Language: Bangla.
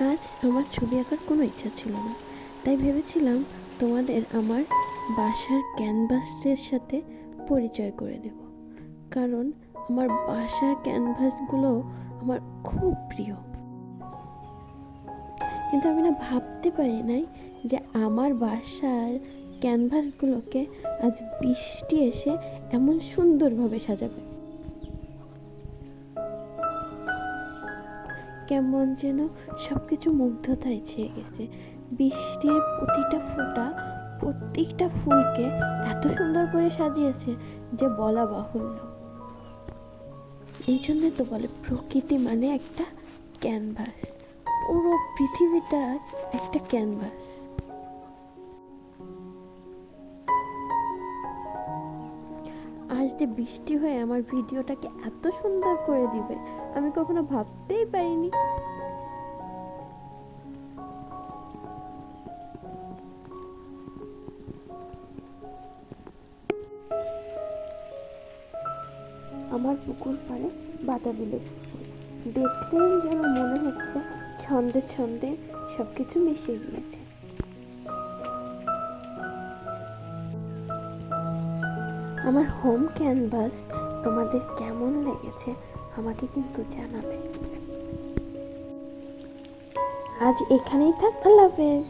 আজ আমার ছবি আঁকার কোনো ইচ্ছা ছিল না, তাই ভেবেছিলাম তোমাদের আমার বাসার ক্যানভাসের সাথে পরিচয় করে দেব। কারণ আমার বাসার ক্যানভাসগুলো আমার খুব প্রিয়। কিন্তু আমি না ভাবতে পারি নাই যে আমার বাসার ক্যানভাসগুলোকে আজ বৃষ্টি এসে এমন সুন্দরভাবে সাজাবে। কেমন যেন সব কিছু মুগ্ধতায় ছেয়ে গেছে। বৃষ্টির প্রতিটা ফোঁটা প্রত্যেকটা ফুলকে এত সুন্দর করে সাজিয়েছে যে বলা বাহুল্য। এই জন্যই তো বলে প্রকৃতি মানে একটা ক্যানভাস, পুরো পৃথিবীটা একটা ক্যানভাস। আজ যে বৃষ্টি হয়ে আমার ভিডিওটাকে এত সুন্দর করে দিবে আমি কখনো ভাবতেই পারিনি। আমার পুকুর পাড়ে বাতাবিলের দেখলেই যেন মনে হচ্ছে ছন্দে ছন্দে সবকিছু মিশে গিয়েছে। আমার হোম ক্যানভাস তোমাদের কেমন লেগেছে আমাকে কিন্তু জানাবে। আজ এখানেই থাক, আল্লাহ হাফেজ।